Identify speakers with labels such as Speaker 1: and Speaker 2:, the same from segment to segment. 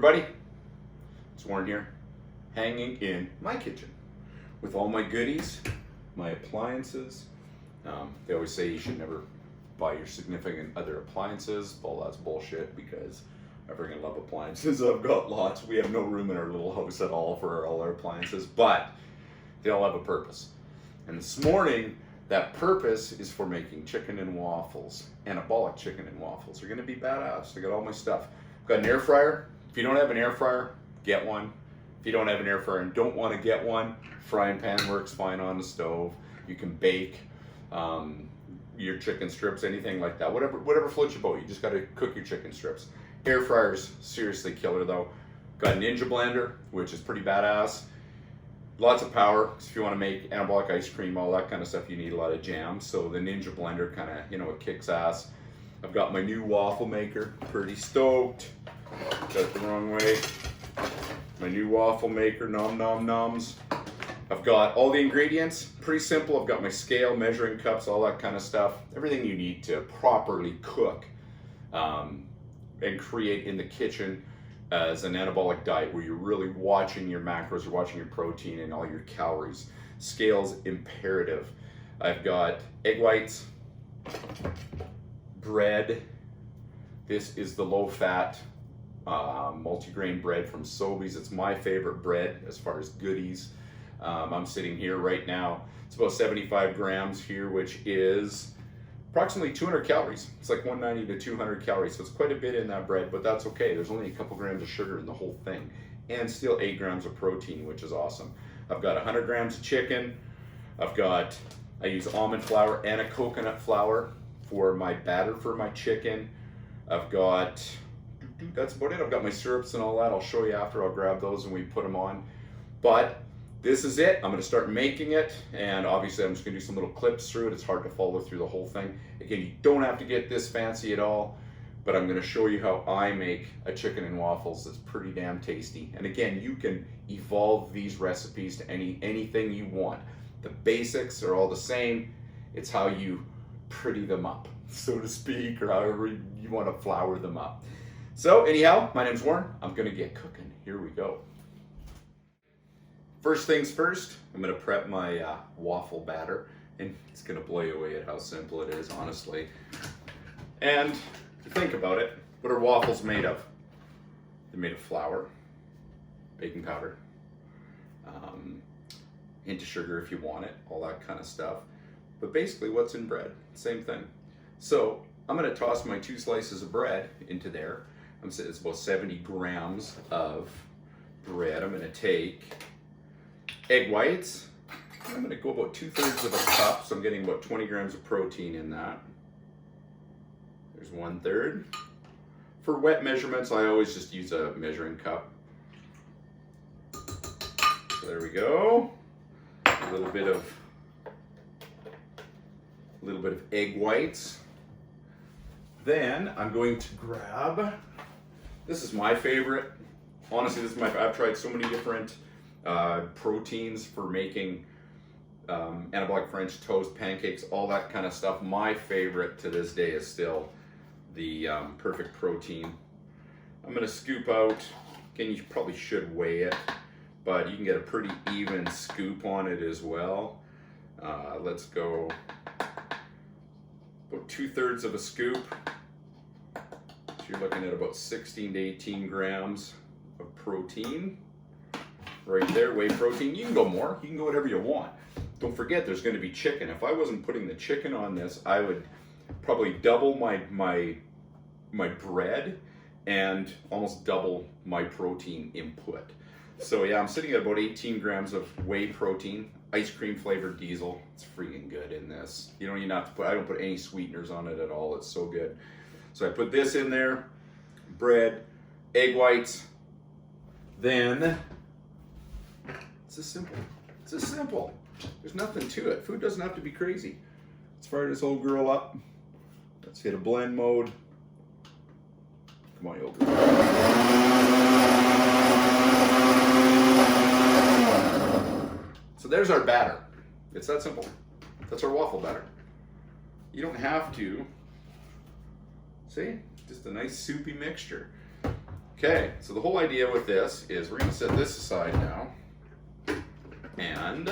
Speaker 1: everybody, it's Warren here, hanging in my kitchen with all my goodies, my appliances. They always say you should never buy your significant other appliances. Well, that's bullshit because I freaking love appliances. I've got lots. We have no room in our little house at all for all our appliances, but they all have a purpose. And this morning, that purpose is for making chicken and waffles. Anabolic chicken and waffles. They're gonna be badass. I got all my stuff. I've got an air fryer. If you don't have an air fryer, get one. If you don't have an air fryer and don't want to get one, frying pan works fine on the stove. You can bake your chicken strips, anything like that. Whatever floats your boat. You just got to cook your chicken strips. Air fryer's seriously killer though. Got a Ninja blender, which is pretty badass. Lots of power. If you want to make anabolic ice cream, all that kind of stuff, you need a lot of jam. So the Ninja blender kind of, it kicks ass. I've got my new waffle maker. Pretty stoked. Got it the wrong way. My new waffle maker, nom nom noms. I've got all the ingredients, pretty simple. I've got my scale, measuring cups, all that kind of stuff. Everything you need to properly cook and create in the kitchen as an anabolic diet where you're really watching your macros, you're watching your protein and all your calories. Scale's imperative. I've got egg whites, bread. This is the low-fat multigrain bread from Sobeys. It's my favorite bread as far as goodies. I'm sitting here right now. It's about 75 grams here, which is approximately 200 calories. It's like 190 to 200 calories. So it's quite a bit in that bread, but that's okay. There's only a couple grams of sugar in the whole thing and still 8 grams of protein, which is awesome. I've got 100 grams of chicken. I use almond flour and a coconut flour for my batter for my chicken. I've got, that's about it. I've got my syrups and all that. I'll show you after. I'll grab those and we put them on. But this is it. I'm going to start making it, and obviously I'm just going to do some little clips through it. It's hard to follow through the whole thing. Again, you don't have to get this fancy at all, but I'm going to show you how I make a chicken and waffles that's pretty damn tasty. And again, you can evolve these recipes to anything you want. The basics are all the same. It's how you pretty them up, so to speak, or however you want to flour them up. So anyhow, my name's Warren. I'm going to get cooking. Here we go. First things first, I'm going to prep my waffle batter, and it's going to blow you away at how simple it is, honestly. And to think about it, what are waffles made of? They're made of flour, baking powder, hint of sugar if you want it, all that kind of stuff. But basically what's in bread? Same thing. So I'm going to toss my 2 slices of bread into there. It's about 70 grams of bread. I'm going to take egg whites. I'm going to go about 2/3 of a cup, so I'm getting about 20 grams of protein in that. There's 1/3. For wet measurements, I always just use a measuring cup. So there we go. A little bit of egg whites. Then I'm going to grab, this is my favorite. Honestly, I've tried so many different proteins for making anabolic French toast, pancakes, all that kind of stuff. My favorite to this day is still the perfect protein. I'm going to scoop out, again, you probably should weigh it, but you can get a pretty even scoop on it as well. Let's go about 2/3 of a scoop. So you're looking at about 16 to 18 grams of protein. Right there, whey protein. You can go more, you can go whatever you want. Don't forget there's going to be chicken. If I wasn't putting the chicken on this, I would probably double my bread and almost double my protein input. So yeah, I'm sitting at about 18 grams of whey protein, ice cream flavored diesel. It's freaking good in this. You don't even have to put, I don't put any sweeteners on it at all. It's so good. So I put this in there, bread, egg whites, then it's this simple. It's this simple. There's nothing to it. Food doesn't have to be crazy. Let's fire this old girl up. Let's hit a blend mode. Come on, you old girl. So there's our batter. It's that simple. That's our waffle batter. You don't have to, see, just a nice soupy mixture. Okay, so the whole idea with this is we're going to set this aside now and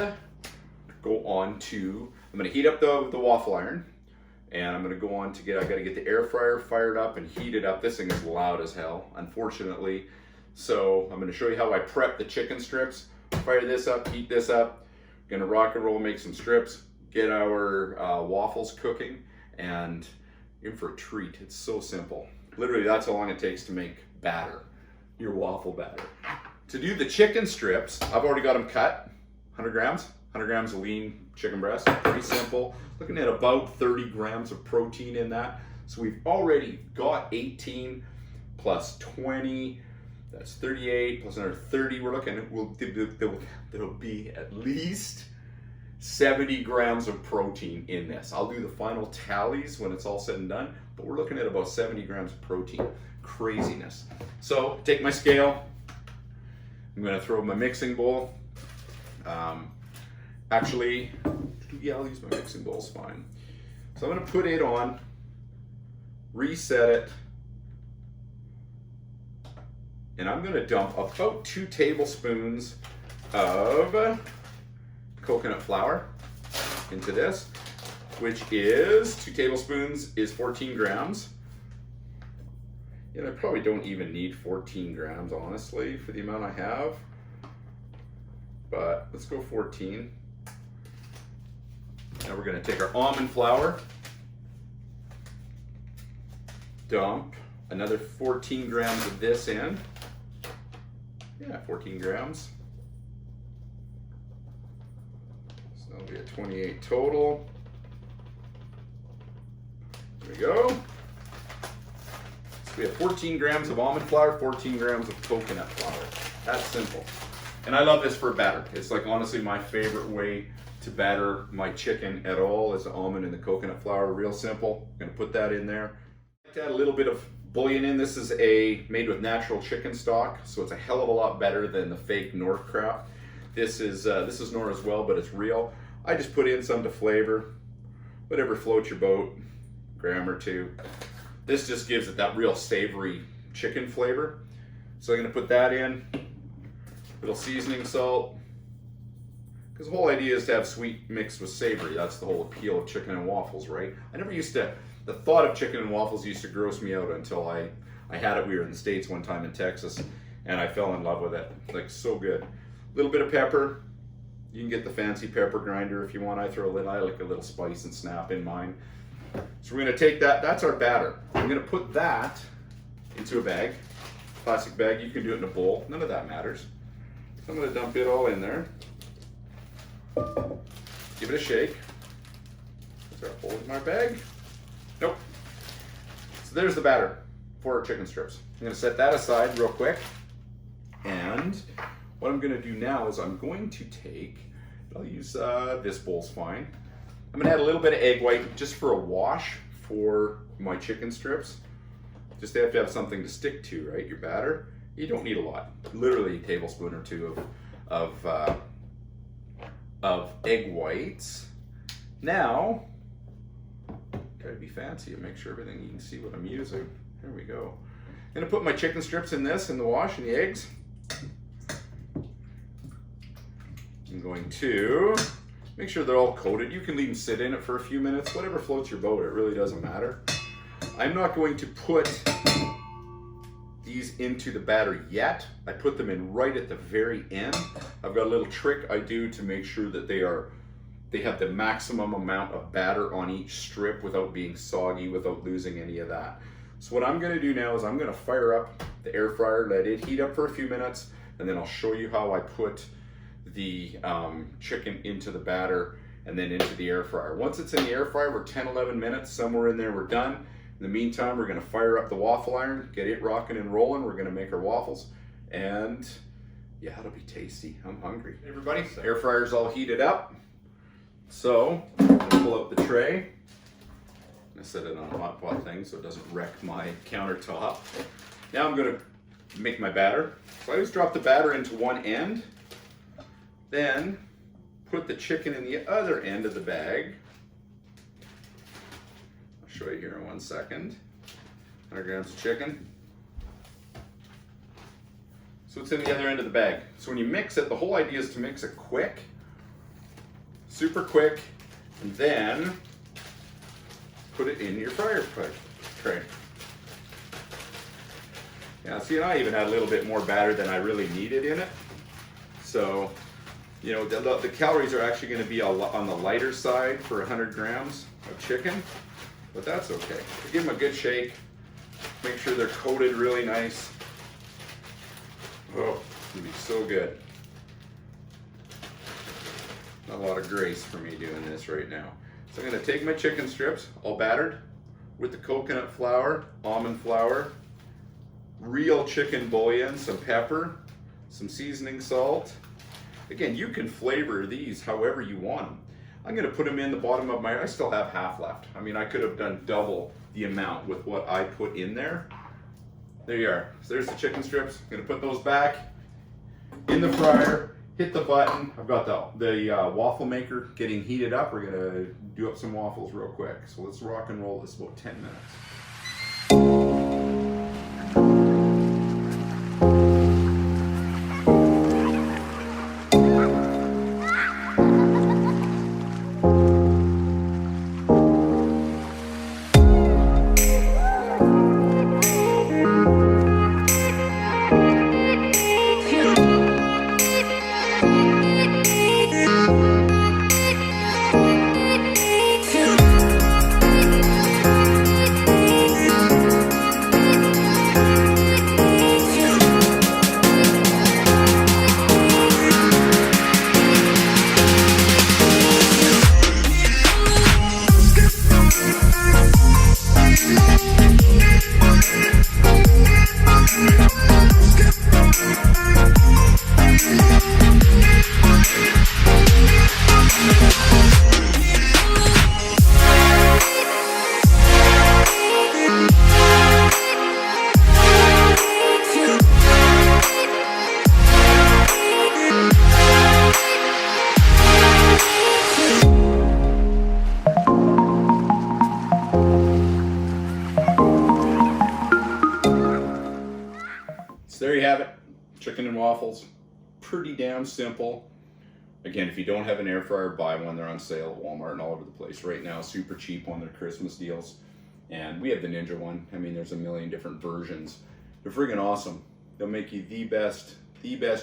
Speaker 1: go on to, I'm going to heat up the waffle iron, and I'm going to go on to I got to get the air fryer fired up and heat it up. This thing is loud as hell, unfortunately. So I'm going to show you how I prep the chicken strips. Fire this up, heat this up. Going to rock and roll, make some strips, get our waffles cooking, and in for a treat. It's so simple. Literally, that's how long it takes to make batter, your waffle batter. To do the chicken strips, I've already got them cut, 100 grams of lean chicken breast, pretty simple. Looking at about 30 grams of protein in that. So we've already got 18 plus 20, that's 38, plus another 30. We're looking at, there'll be at least 70 grams of protein in this. I'll do the final tallies when it's all said and done, but we're looking at about 70 grams of protein. Craziness. So take my scale, I'm gonna throw my mixing bowl. Actually, yeah, I'll use my mixing bowl, it's fine. So I'm gonna put it on, reset it, and I'm gonna dump about 2 tablespoons of coconut flour into this, which is 2 tablespoons is 14 grams. And I probably don't even need 14 grams, honestly, for the amount I have. But let's go 14. Now we're gonna take our almond flour, dump another 14 grams of this in. Yeah, 14 grams. So that'll be a 28 total. There we go. So we have 14 grams of almond flour, 14 grams of coconut flour. That's simple. And I love this for batter. It's like honestly my favorite way to batter my chicken at all is the almond and the coconut flour. Real simple. I'm gonna put that in there. I like to add a little bit of bouillon in. This is made with natural chicken stock, so it's a hell of a lot better than the fake Knorr crap. This is Knorr as well, but it's real. I just put in some to flavor, whatever floats your boat, gram or 2. This just gives it that real savory chicken flavor. So I'm gonna put that in, little seasoning salt, because the whole idea is to have sweet mixed with savory. That's the whole appeal of chicken and waffles, right? The thought of chicken and waffles used to gross me out until I had it. We were in the States one time in Texas, and I fell in love with it. Like, so good. A little bit of pepper. You can get the fancy pepper grinder if you want. I like a little spice and snap in mine. So we're gonna take that, that's our batter. I'm gonna put that into a bag, plastic bag. You can do it in a bowl, none of that matters. So I'm gonna dump it all in there. Give it a shake. Is there a hole in my bag? Nope. So there's the batter for our chicken strips. I'm gonna set that aside real quick. And what I'm gonna do now is I'm going to take, I'll use this bowl's fine. I'm gonna add a little bit of egg white just for a wash for my chicken strips. Just have to have something to stick to, right? Your batter. You don't need a lot. Literally a tablespoon or 2 of egg whites. Now, gotta be fancy and make sure everything, you can see what I'm using. There we go. I'm gonna put my chicken strips in this, in the wash, and the eggs. I'm going to make sure they're all coated. You can leave them sit in it for a few minutes, whatever floats your boat, it really doesn't matter. I'm not going to put these into the batter yet. I put them in right at the very end. I've got a little trick I do to make sure that they have the maximum amount of batter on each strip without being soggy, without losing any of that. So what I'm gonna do now is I'm gonna fire up the air fryer, let it heat up for a few minutes, and then I'll show you how I put the chicken into the batter and then into the air fryer. Once it's in the air fryer, we're 10-11 minutes, somewhere in there, we're done. In the meantime, we're gonna fire up the waffle iron, get it rocking and rolling. We're gonna make our waffles, and yeah, it'll be tasty. I'm hungry. Hey everybody, the air fryer's all heated up. So, I'm gonna pull out the tray. I'm gonna set it on a hot pot thing so it doesn't wreck my countertop. Now I'm gonna make my batter. So I just drop the batter into one end, then put the chicken in the other end of the bag. I'll show you here in 1 second. 100 grams of chicken. So it's in the other end of the bag. So when you mix it, the whole idea is to mix it quick, super quick, and then put it in your fryer tray. Yeah, see, and I even had a little bit more batter than I really needed in it. So, you know, the calories are actually going to be on the lighter side for 100 grams of chicken, but that's okay. So give them a good shake. Make sure they're coated really nice. Oh, it's going to be so good. A lot of grace for me doing this right now. So I'm going to take my chicken strips, all battered, with the coconut flour, almond flour, real chicken bouillon, some pepper, some seasoning salt. Again, you can flavor these however you want them. I'm going to put them in the bottom of I still have half left. I mean, I could have done double the amount with what I put in there. There you are. So there's the chicken strips. I'm going to put those back in the fryer, hit the button. I've got the waffle maker getting heated up. We're going to do up some waffles real quick. So let's rock and roll this about 10 minutes. So there you have it, chicken and waffles. Pretty damn simple. Again, if you don't have an air fryer, buy one. They're on sale at Walmart and all over the place right now. Super cheap on their Christmas deals. And we have the Ninja one. I mean, there's a million different versions. They're friggin' awesome. They'll make you the best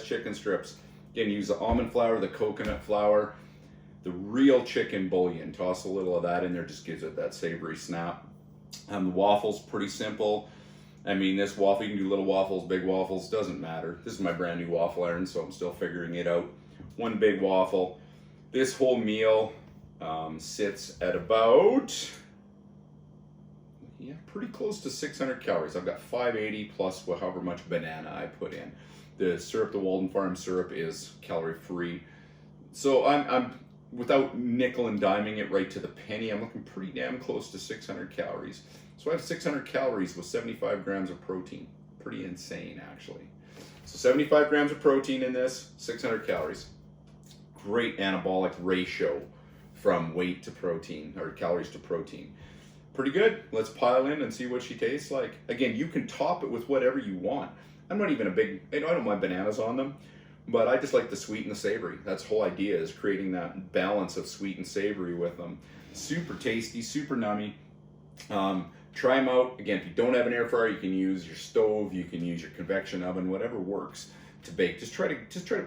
Speaker 1: chicken strips. Again, use the almond flour, the coconut flour, the real chicken bouillon. Toss a little of that in there, just gives it that savory snap. The waffles, pretty simple. I mean, this waffle, you can do little waffles, big waffles, doesn't matter. This is my brand new waffle iron, so I'm still figuring it out. One big waffle. This whole meal sits at about, pretty close to 600 calories. I've got 580 plus however much banana I put in. The syrup, the Walden Farm syrup, is calorie free. So I'm without nickel and diming it right to the penny, I'm looking pretty damn close to 600 calories. So I have 600 calories with 75 grams of protein. Pretty insane, actually. So 75 grams of protein in this, 600 calories. Great anabolic ratio from weight to protein, or calories to protein. Pretty good. Let's pile in and see what she tastes like. Again, you can top it with whatever you want. I'm not even I don't mind bananas on them, but I just like the sweet and the savory. That's the whole idea, is creating that balance of sweet and savory with them. Super tasty, super nummy. Try them out. Again, if you don't have an air fryer, you can use your stove, you can use your convection oven, whatever works to bake. Just try to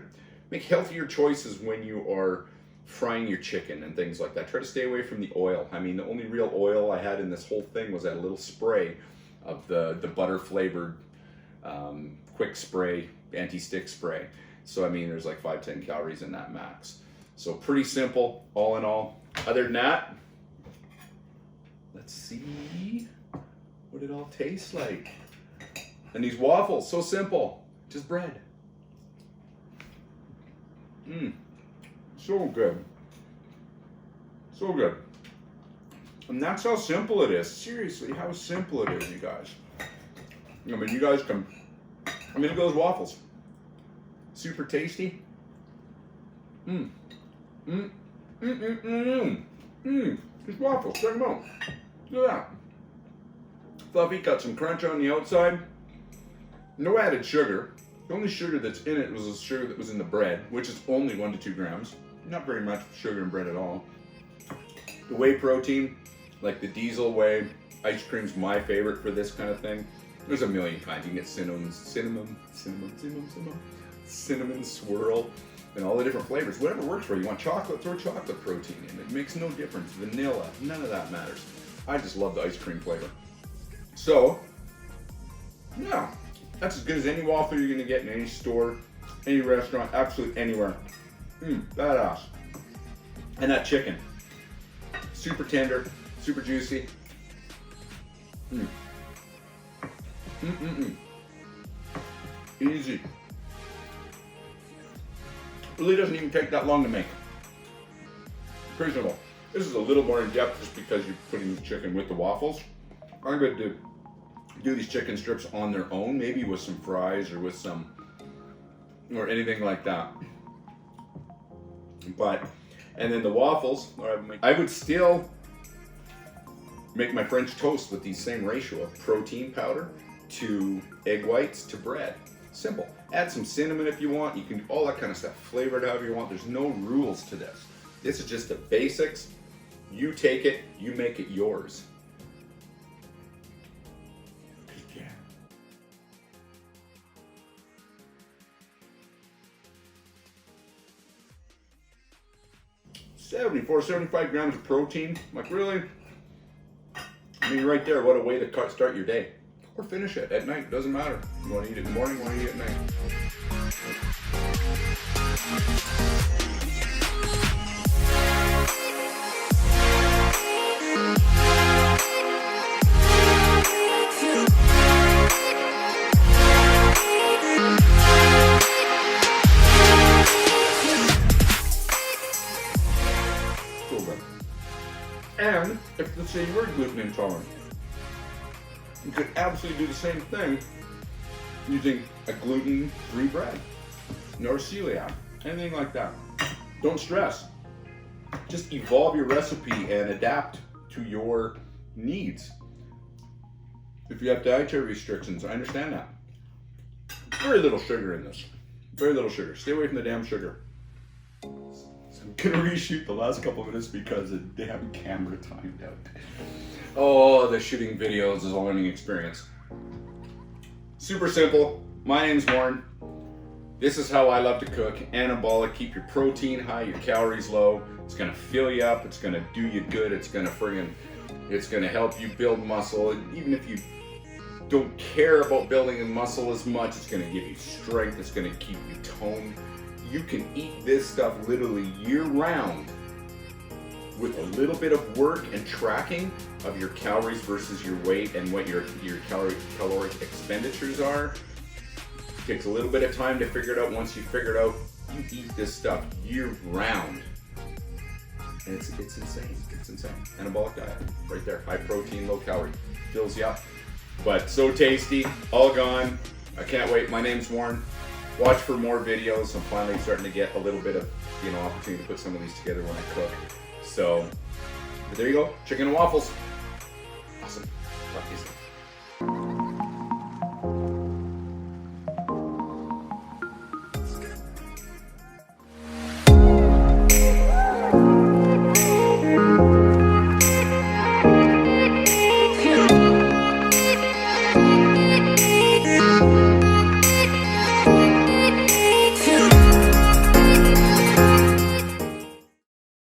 Speaker 1: make healthier choices when you are frying your chicken and things like that. Try to stay away from the oil. I mean, the only real oil I had in this whole thing was that little spray of the butter flavored quick spray, anti-stick spray. So I mean, there's like 5-10 calories in that max. So pretty simple, all in all. Other than that, let's see what it all tastes like. And these waffles, so simple, just bread. So good. So good. And that's how simple it is. Seriously, how simple it is, you guys. I mean, you guys can, look at those waffles. Super tasty. These waffles, check them out. Look at that. Fluffy, got some crunch on the outside. No added sugar. The only sugar that's in it was the sugar that was in the bread, which is only 1 to 2 grams. Not very much sugar in bread at all. The whey protein, like the diesel whey, ice cream's my favorite for this kind of thing. There's a million kinds. You can get cinnamon swirl, and all the different flavors. Whatever works for you. You want chocolate, throw chocolate protein in. It makes no difference. Vanilla, none of that matters. I just love the ice cream flavor. So, yeah, that's as good as any waffle you're gonna get in any store, any restaurant, absolutely anywhere. Badass. And that chicken, super tender, super juicy. Easy. Really doesn't even take that long to make. Reasonable. This is a little more in depth just because you're putting the chicken with the waffles. I'm going to do these chicken strips on their own, maybe with some fries or with some, or anything like that. But, and then the waffles, I would still make my French toast with the same ratio of protein powder to egg whites to bread. Simple. Add some cinnamon if you want. You can do all that kind of stuff. Flavor it however you want. There's no rules to this. This is just the basics. You take it, you make it yours. Yeah. 75 grams of protein. Like, really? I mean, right there, what a way to start your day. Or finish it at night, doesn't matter. You want to eat it in the morning, you want to eat it at night. And if, let's say you were gluten intolerant, you could absolutely do the same thing using a gluten-free bread, or celiac, anything like that. Don't stress. Just evolve your recipe and adapt to your needs. If you have dietary restrictions, I understand that. Very little sugar in this. Very little sugar. Stay away from the damn sugar. I'm gonna reshoot the last couple of minutes because the damn camera timed out. Oh, the shooting videos is a learning experience. Super simple. My name's Warren. This is how I love to cook. Anabolic. Keep your protein high, your calories low. It's gonna fill you up. It's gonna do you good. It's gonna help you build muscle. And even if you don't care about building muscle as much, it's gonna give you strength. It's gonna keep you toned. You can eat this stuff literally year-round with a little bit of work and tracking of your calories versus your weight and what your caloric expenditures are. It takes a little bit of time to figure it out. Once you figure it out, you eat this stuff year-round. And it's insane. It's insane. Anabolic diet, right there. High protein, low calorie. Fills you up. But so tasty, all gone. I can't wait. My name's Warren. Watch for more videos. I'm finally starting to get a little bit of, opportunity to put some of these together when I cook. So, but there you go. Chicken and waffles. Awesome. Talk to you soon.